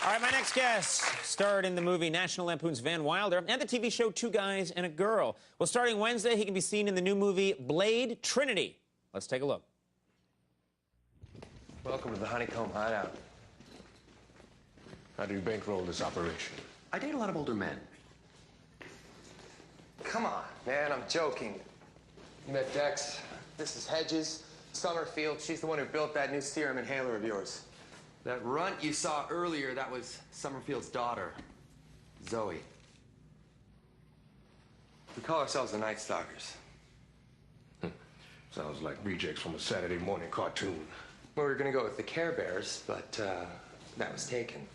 All right, my next guest starred in the movie National Lampoon's Van Wilder and the TV show Two Guys and a Girl. Well, starting Wednesday, he can be seen in the new movie Blade Trinity. Let's take a look. Welcome to the Honeycomb Hideout. How do you bankroll this operation? I date a lot of older men. Come on, man, I'm joking. You met Dex. This is Hedges. Summerfield, she's the one who built that new serum inhaler of yours. That runt you saw earlier, that was Summerfield's daughter, Zoe. We call ourselves the Night Stalkers. Sounds like rejects from a Saturday morning cartoon. Well, we were gonna go with the Care Bears, but that was taken.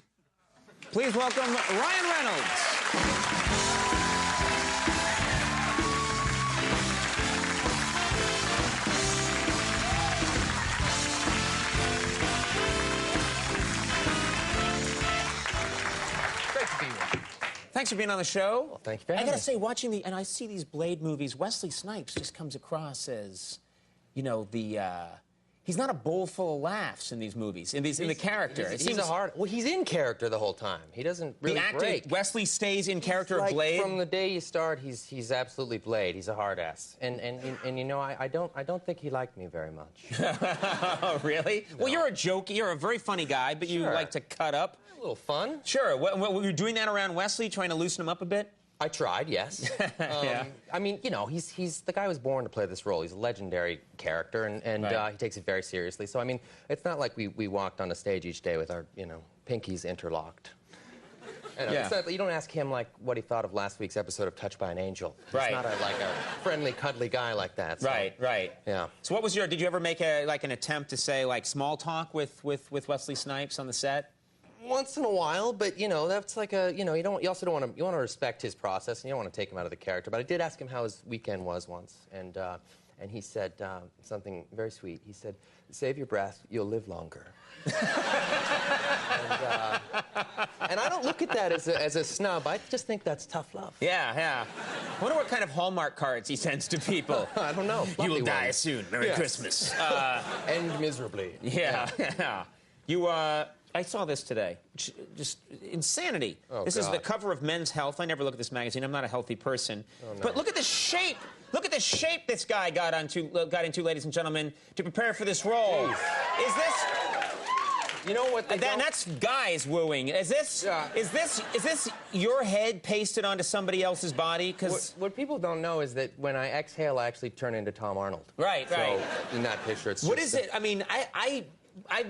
Please welcome Ryan Reynolds. Thanks for being on the show. Well, thank you for having me. I gotta me. say, watching and I see these Blade movies, Wesley Snipes just comes across as, you know, he's not a bowl full of laughs in these movies, in the character. He's in character the whole time. He doesn't really break. Wesley stays in character of Blade. From the day you start, he's absolutely Blade. He's a hard ass, and you know, I don't think he liked me very much. Oh, really? No. Well, you're a joke. You're a very funny guy, but you like to cut up. A little fun. Sure. Were you doing that around Wesley, trying to loosen him up a bit? I tried, yes. Yeah. I mean, you know, he's the guy was born to play this role. He's a legendary character, and he takes it very seriously. So, I mean, it's not like we walked on a stage each day with our, you know, pinkies interlocked. And, it's not, you don't ask him, like, what he thought of last week's episode of Touched by an Angel. Right. He's not like a friendly, cuddly guy like that. So. Right. Yeah. So what was did you ever make an attempt to say, like, small talk with Wesley Snipes on the set? Once in a while, but you know, that's like you know, you also don't want to respect his process, and you don't want to take him out of the character. But I did ask him how his weekend was once, and he said something very sweet. He said, "Save your breath, you'll live longer." and I don't look at that as a snub. I just think that's tough love. Yeah. I wonder what kind of Hallmark cards he sends to people. I don't know. You will die soon. Merry Christmas. End miserably. Yeah. You I saw this today. Just insanity. Oh, this is the cover of Men's Health. I never look at this magazine. I'm not a healthy person. Oh, no. But look at the shape. Look at the shape this guy got into, ladies and gentlemen, to prepare for this role. Is this? You know what? That's guys wooing. Is this your head pasted onto somebody else's body? Because what people don't know is that when I exhale, I actually turn into Tom Arnold. Right. So in that picture, it's what is it? I mean, I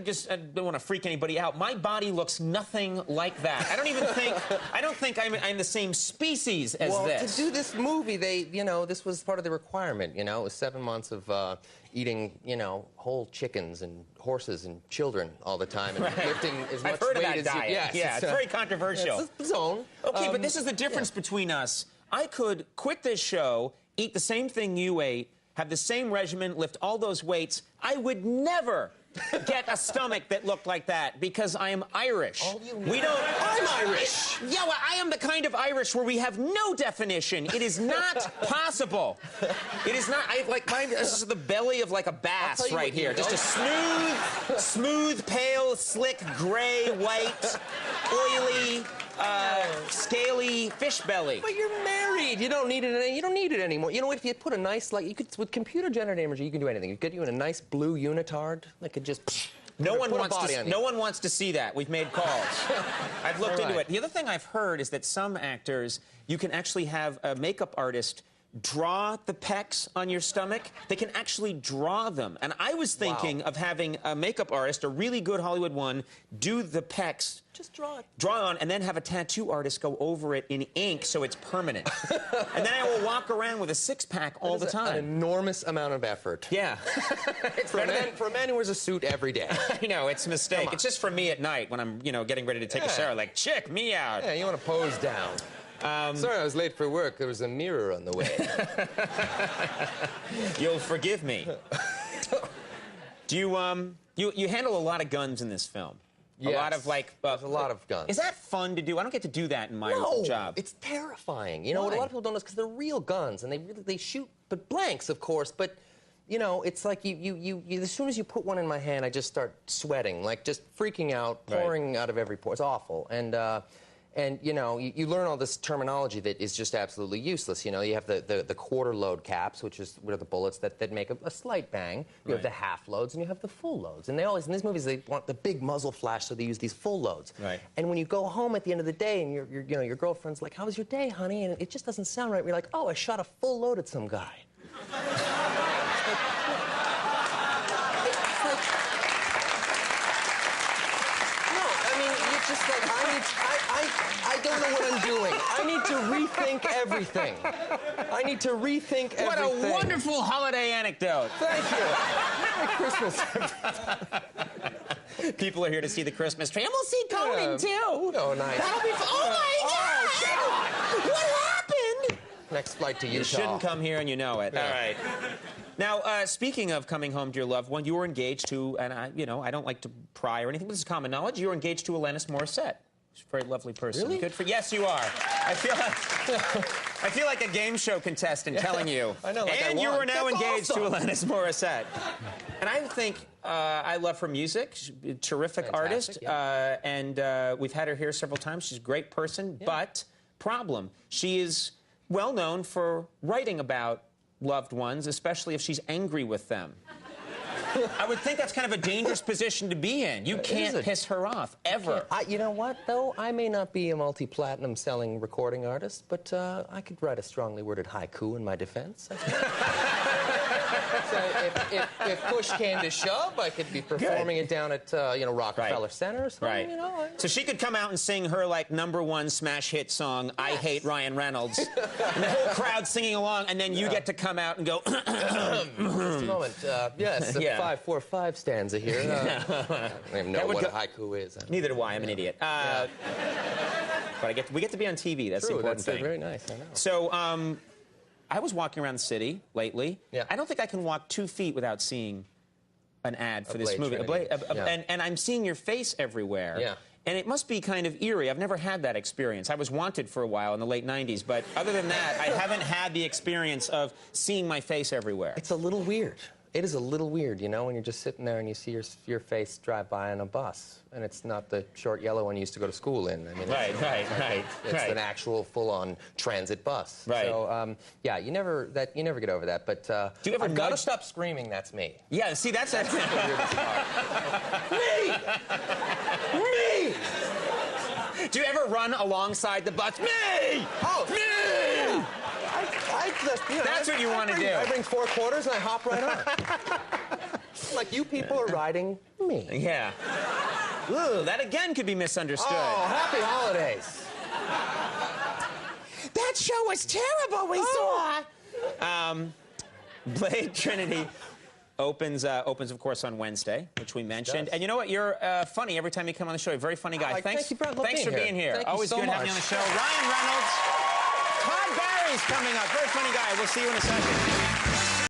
don't want to freak anybody out. My body looks nothing like that. I don't think I'm the same species as this. Well, to do this movie, this was part of the requirement, you know. It was 7 months of eating, you know, whole chickens and horses and children all the time and lifting as much weight as diet. Yes, it's very controversial. It's its own. Okay, but this is the difference between us. I could quit this show, eat the same thing you ate, have the same regimen, lift all those weights. I would never get a stomach that looked like that because I am Irish. I'm Irish. Yeah, well, I am the kind of Irish where we have no definition. It is not possible. It is not. This is the belly of like a bass right here. Just a smooth, pale, slick, gray, white, oily, scaly fish belly. But you're married. You don't need it. You don't need it anymore. You know, if you put a nice, with computer-generated imagery, you can do anything. You get you in a nice blue unitard that could just. No one wants to see that. We've made calls. I've looked into it. The other thing I've heard is that some actors, you can actually have a makeup artist draw the pecs on your stomach. They can actually draw them. And I was thinking of having a makeup artist, a really good Hollywood one, do the pecs. Just draw it. Draw on, and then have a tattoo artist go over it in ink so it's permanent. And then I will walk around with a six-pack all the time. An enormous amount of effort. Yeah. For a man who wears a suit every day. I know, it's a mistake. It's just for me at night when I'm, getting ready to take a shower. Like, check me out. Yeah, you want to pose down. Sorry, I was late for work. There was a mirror on the way. You'll forgive me. Do you handle a lot of guns in this film? Yes. A lot of there's a lot of guns. Is that fun to do? I don't get to do that in my job. It's terrifying. You know what a lot of people don't know is because they're real guns and they shoot, but blanks, of course. But you know, it's like as soon as you put one in my hand, I just start sweating, like just freaking out, pouring out of every pore. It's awful. And you know, you learn all this terminology that is just absolutely useless. You know, you have the quarter load caps, which is what are the bullets that make a slight bang. You have the half loads, and you have the full loads. And they always, in these movies, they want the big muzzle flash, so they use these full loads. Right. And when you go home at the end of the day, and your girlfriend's like, "How was your day, honey?" And it just doesn't sound right. You're like, "Oh, I shot a full load at some guy." Just like, I don't know what I'm doing. I need to rethink everything. I need to rethink everything. What a wonderful holiday anecdote. Thank you. Merry Christmas. People are here to see the Christmas tree, and we'll see Conan, too. Oh, nice. That'll be fun. Oh, my God! What happened? Next flight to Utah. You shouldn't come here, and you know it. Yeah. All right. Now, speaking of coming home to your loved one, you were engaged to, and I don't like to pry or anything, but this is common knowledge. You were engaged to Alanis Morissette. She's a very lovely person. Really? Good for yes, you are. I feel like a game show contestant telling you. I know. Like and you are now engaged awesome. to Alanis Morissette. And I think I love her music. She's a terrific artist, yeah. and we've had her here several times. She's a great person, but problem, she is well known for writing about loved ones, especially if she's angry with them. I would think that's kind of a dangerous position to be in. You can't piss her off, ever. You know what, though? I may not be a multi-platinum selling recording artist, but I could write a strongly worded haiku in my defense. So if push came to shove, I could be performing it down at Rockefeller Center or something. Right. You know, So she could come out and sing her like #1 smash hit song, "I Hate Ryan Reynolds," and the whole crowd singing along, and then you get to come out and go. Just a moment. Yes, the 5-4-5 stanza here. I don't even know what a haiku is. Neither do I. I'm an idiot. But we get to be on TV. That's the important thing. Very nice. I know. So I was walking around the city lately. Yeah. I don't think I can walk 2 feet without seeing an ad for this Blade movie. Trinity. And I'm seeing your face everywhere. Yeah. And it must be kind of eerie. I've never had that experience. I was Wanted for a while in the late 90s, but other than that, I haven't had the experience of seeing my face everywhere. It's a little weird. It is a little weird, you know, when you're just sitting there and you see your face drive by on a bus, and it's not the short yellow one you used to go to school in. I mean, it's an actual full-on transit bus. Right. So, yeah, you never get over that. But do you ever I've got to stop screaming. That's me. Yeah. See, that's the weirdest part. Me. Do you ever run alongside the bus? Me. Oh, me. That's what you want to do. I bring 4 quarters and I hop right on. Like you people are riding me. Yeah. Ooh, that again could be misunderstood. Oh, happy holidays. That show was terrible we saw. Blade Trinity opens, of course, on Wednesday, which we mentioned. And you know what? You're funny every time you come on the show. You're a very funny guy. Thank you, Brett. Thanks for being here. Thank Always you so good having you on the show. Ryan Reynolds. Todd Barry's coming up. Very funny guy. We'll see you in a second.